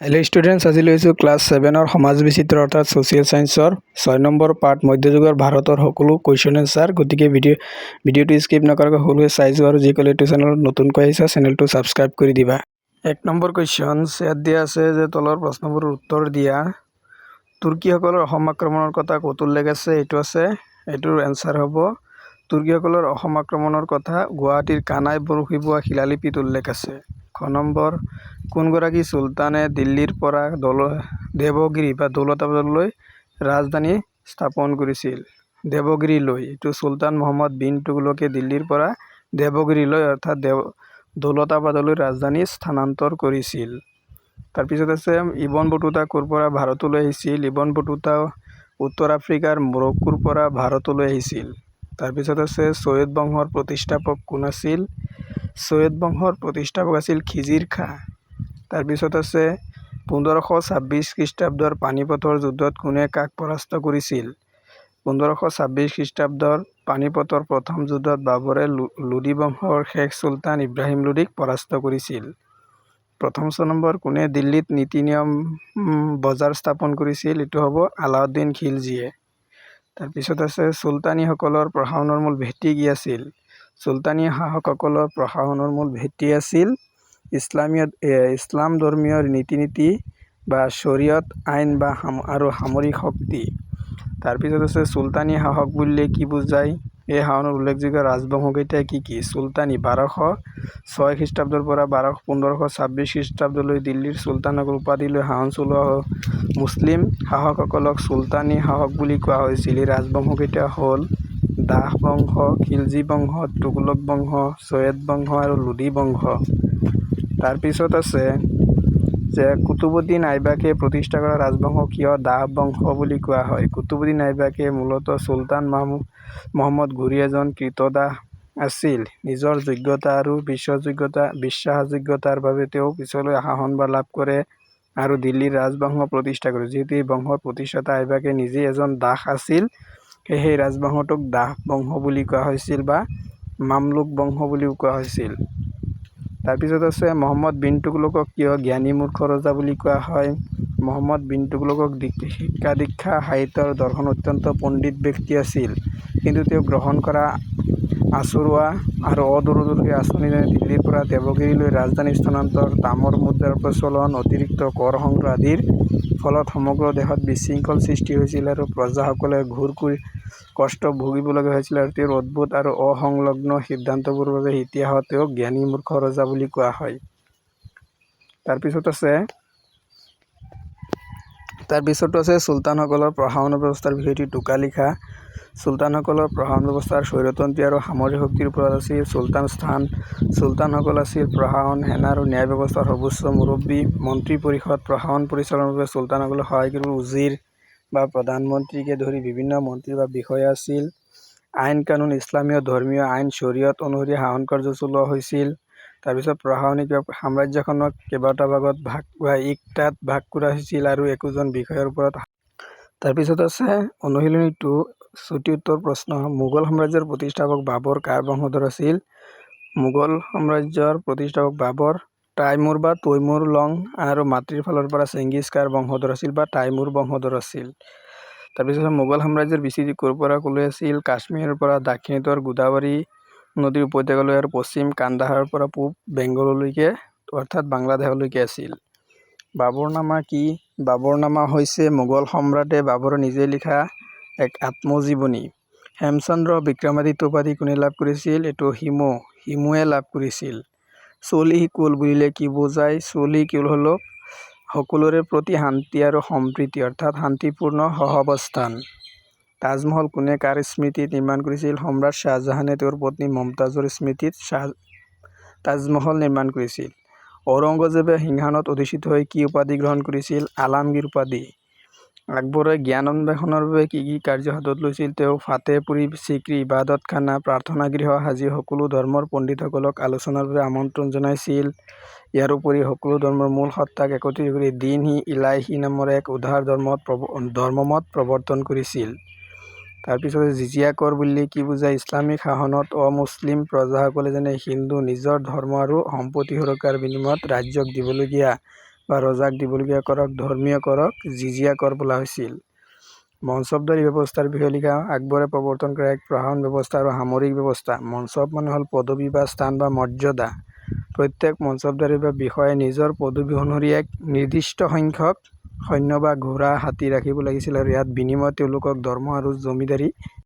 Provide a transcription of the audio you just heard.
Hello' students, আজি লৈছোঁ class 7 সমাজ বিচিত্ৰ অৰ্থাৎ ছ'চিয়েল ছায়েন্সৰ 6 নম্বৰ পাৰ্ট মধ্যযুগৰ ভাৰতৰ সকলো কুৱেশ্যন এনচাৰ। গতিকে ভিডিঅ'টো স্কিপ নকৰাকৈ সকলোৱে চাই যোৱা আৰু যিসকলে এইটো চেনেলত নতুনকৈ আহিছে চেনেলটো ছাবস্ক্ৰাইব কৰি দিবা। 1 নম্বৰ কুৱেশ্যন ইয়াত দিয়া আছে যে তলৰ প্ৰশ্নবোৰৰ উত্তৰ দিয়া। তুৰ্কীসকলৰ অসম আক্ৰমণৰ কথা ক'ত উল্লেখ আছে? এইটোৰ এনচাৰ হ'ব তুৰ্কীসকলৰ অসম আক্ৰমণৰ কথা গুৱাহাটীৰ কানাই বৰশী বোৱা শিলালিপিত উল্লেখ আছে। খ নম্বৰ কোনগৰাকী চুলতানে দিল্লীৰ পৰা দেৱগিৰি বা দৌলতাবাদলৈ ৰাজধানী স্থাপন কৰিছিল? দেৱগিৰিলৈ। এইটো চুলতান মহম্মদ বিন তুগলকে দিল্লীৰ পৰা দেৱগিৰিলৈ অৰ্থাৎ দৌলতাবাদলৈ ৰাজধানী স্থানান্তৰ কৰিছিল। তাৰপিছত আছে ইবন বটুতা ক'ৰ পৰা ভাৰতলৈ আহিছিল? ইবন বটুতা উত্তৰ আফ্ৰিকাৰ মৰক্কোৰ পৰা ভাৰতলৈ আহিছিল। তাৰপিছত আছে চৈয়দ বংশৰ প্ৰতিষ্ঠাপক কোন আছিল? চৈয়দ বংশৰ প্ৰতিষ্ঠাপক আছিল খিজিৰ খাঁ। তাৰপিছত আছে 1526 খ্ৰীষ্টাব্দৰ পানিপথৰ যুদ্ধত কোনে কাক পৰাস্ত কৰিছিল? 1526 খ্ৰীষ্টাব্দৰ পানিপথৰ প্ৰথম যুদ্ধত বাবৰে লোদী বংশৰ শেষ চুলতান ইব্ৰাহিম লোদীক পৰাস্ত কৰিছিল। প্ৰথম নম্বৰ কোনে দিল্লীত নীতি নিয়ম বজাৰ স্থাপন কৰিছিল? এইটো হ'ব আলাউদ্দিন খিলজীয়ে। তাৰপিছত আছে চুলতানীসকলৰ প্ৰশাসনৰ মূল ভেটি কি আছিল? চুলতানী শাসকসকলৰ প্ৰশাসনৰ মূল ভেটি আছিল ইছলাম ধৰ্মীয় ৰীতি-নীতি বা শৰীয়ত আইন বা আৰু সামৰিক শক্তি। তাৰপিছত আছে চুলতানী শাসক বুলিলে কি বুজায়? এই শাসনৰ উল্লেখযোগ্য ৰাজবংশকেইটা কি কি? চুলতানী 1206 খ্ৰীষ্টাব্দৰ পৰা 1526 খ্ৰীষ্টাব্দলৈ দিল্লীৰ চুলতানক উপাধি লৈ শাসন চলোৱা মুছলিম শাসকসকলক চুলতানী শাসক বুলি কোৱা হৈছিল। এই ৰাজবংশকেইটা হ'ল দাহ বংশ, খিলজী বংশ, তুগলক বংশ, চৈয়দ বংশ আৰু লোদী বংশ। তাৰপিছত আছে যে কুতুবুদ্দিন আইবাকে প্ৰতিষ্ঠা কৰা ৰাজবংশ কিয় দাহ বংশ বুলি কোৱা হয়? কুতুবুদ্দিন আইবাকে মূলতঃ চুলতান মহম্মদ ঘুৰি এজন কৃতদাস আছিল। নিজৰ যোগ্যতা আৰু বিশ্বাসযোগ্যতাৰ বাবে তেওঁ পিছলৈ শাসনভাৰ লাভ কৰে আৰু দিল্লীৰ ৰাজবংশ প্ৰতিষ্ঠা কৰে। যিহেতু এই বংশৰ প্ৰতিষ্ঠাতা আইবাকে নিজেই এজন দাস আছিল, সেয়েহে এই ৰাজবংশটোক দাহ বংশ বুলি কোৱা হৈছিল বা মামলুক বংশ বুলিও কোৱা হৈছিল। তাৰপিছত আছে মহম্মদ বিন তুগলকক কিয় জ্ঞানী মূৰ্খ ৰজা বুলি কোৱা হয়? মহম্মদ বিন তুগলকক শিক্ষা দীক্ষা সাহিত্য আৰু দৰ্শন অত্যন্ত পণ্ডিত ব্যক্তি আছিল, কিন্তু তেওঁ গ্ৰহণ কৰা আচৰুৱা আৰু অদূৰদৰ্শী আঁচনি যেনে দিল্লীৰ পৰা দেৱগিৰিলৈ ৰাজধানী স্থানান্তৰ, তামৰ মুদ্ৰাৰ প্ৰচলন, অতিৰিক্ত কৰ সংগ্ৰহ আদিৰ ফলত সমগ্ৰ দেশত বিশৃংখল সৃষ্টি হৈছিল আৰু প্ৰজাসকলে ঘোৰ কষ্ট ভুগিবলগীয়া হৈছিল আৰু তেওঁৰ অদ্ভুত আৰু অসংলগ্ন সিদ্ধান্তবোৰৰ বাবে ইতিহাসত তেওঁক জ্ঞানী মূৰ্খ ৰজা বুলি কোৱা হয়। তাৰপিছতো আছে চুলতানসকলৰ প্ৰশাসন ব্যৱস্থাৰ বিষয়ে টোকা লিখা। চুলতানসকলৰ প্ৰশাসন ব্যৱস্থাৰ স্বৈৰতন্ত্ৰী আৰু সামৰিক শক্তিৰ ওপৰত আছিল চুলতান স্থান। চুলতানসকল আছিল প্ৰশাসন, সেনা আৰু ন্যায় ব্যৱস্থাৰ সৰ্বোচ্চ মুৰব্বী। মন্ত্ৰী পৰিষদ প্ৰশাসন পৰিচালনাৰ বাবে চুলতানসকলক সহায় কৰিবলৈ উজিৰ বা প্ৰধানমন্ত্ৰীকে ধৰি বিভিন্ন মন্ত্ৰী বা বিষয়া আছিল। আইন কানুন ইছলামীয় ধৰ্মীয় আইন শৰীয়ত অনুসৰি শাসন কাৰ্য চলোৱা হৈছিল। তাৰপিছত প্ৰশাসনিক সাম্ৰাজ্যখনক কেইবাটা ভাগত ইকতাত ভাগ কৰা হৈছিল আৰু একোজন বিষয়াৰ ওপৰত। তাৰপিছত আছে অনুশীলনী 2 চুটি উত্তৰ প্ৰশ্ন। মোগল সাম্ৰাজ্যৰ প্ৰতিষ্ঠাপক বাবৰ কাৰ বংশধৰ আছিল? মোগল সাম্ৰাজ্যৰ প্ৰতিষ্ঠাপক বাবৰ টাইমুৰ বা তৈমুৰ লং আৰু মাতৃৰ ফালৰ পৰা চেঙ্গিজ কাৰ বংশধৰ আছিল বা টাইমুৰ বংশধৰ আছিল। তাৰপিছত মোগল সাম্ৰাজ্যৰ বিস্তৃতি ক'ৰ পৰা ক'লৈ আছিল? কাশ্মীৰৰ পৰা দাক্ষিণাত্যৰ গোদাবৰী নদীৰ উপত্যকালৈ আৰু পশ্চিম কান্দাহাৰৰ পৰা পূব বেংগললৈকে অৰ্থাৎ বাংলাদেশলৈকে আছিল। বাবৰনামা কি? বাবৰনামা হৈছে মোগল সম্ৰাটে বাবৰে নিজে লিখা এক আত্মজীৱনী। হেমচন্দ্ৰ বিক্ৰমাদিত্য উপাধি কোনে লাভ কৰিছিল? এইটো হিমুৱে লাভ কৰিছিল। চলিহ কুল বুলিলে কি বুজায়? চলিহ কুল হ'ল সকলোৰে প্ৰতি শান্তি আৰু সম্প্ৰীতি অৰ্থাৎ শান্তিপূৰ্ণ সহাৱস্থান। তাজমহল কোনে কাৰ স্মৃতিত নিৰ্মাণ কৰিছিল? সম্ৰাট শ্বাহজাহানে তেওঁৰ পত্নী মমতাজৰ স্মৃতিত তাজমহল নিৰ্মাণ কৰিছিল। ঔৰংগজেবে সিংহাসনত অধিষ্ঠিত হৈ কি উপাধি গ্ৰহণ কৰিছিল? আলমগীৰ উপাধি। আকবৰে জ্ঞান অন্বেষণৰ বাবে কি কি কাৰ্য হাতত লৈছিল? তেওঁ ফাটেহপুৰী চিক্ৰী, ইবাদতখানা, প্ৰাৰ্থনাগৃহ সাজি সকলো ধৰ্মৰ পণ্ডিতসকলক আলোচনাৰ বাবে আমন্ত্ৰণ জনাইছিল। ইয়াৰোপৰি সকলো ধৰ্মৰ মূল সত্তাক একত্ৰিত কৰি দীন-ই-ইলাহী নামৰ এক উদাৰ ধৰ্মমত প্ৰৱৰ্তন কৰিছিল। তাৰপিছত জিজিয়া কৰ বুলিলে কি বুজায়? ইছলামিক শাসনত অমুছলিম প্ৰজাসকলে যেনে হিন্দু নিজৰ ধৰ্ম আৰু সম্পত্তি সুৰক্ষাৰ বিনিময়ত ৰাজ্যক দিবলগীয়া বা ৰজাক দিবলগীয়া কৰক ধৰ্মীয় কৰক জিজিয়া কৰ বোলা হৈছিল। মঞ্চবদাৰী ব্যৱস্থাৰ বিষয়ে লিখা আকবৰে প্ৰৱৰ্তন কৰা এক প্ৰশাসন ব্যৱস্থা আৰু সামৰিক ব্যৱস্থা। মঞ্চব মানে হ'ল পদবী বা স্থান বা মৰ্যাদা। প্ৰত্যেক মঞ্চবদাৰী বা বিষয়াই নিজৰ পদবী অনুসৰি এক নিৰ্দিষ্ট সংখ্যক সৈন্য বা ঘোঁৰা হাতী ৰাখিব লাগিছিল আৰু ইয়াত বিনিময়ত তেওঁলোকক দৰমহা আৰু জমিদাৰী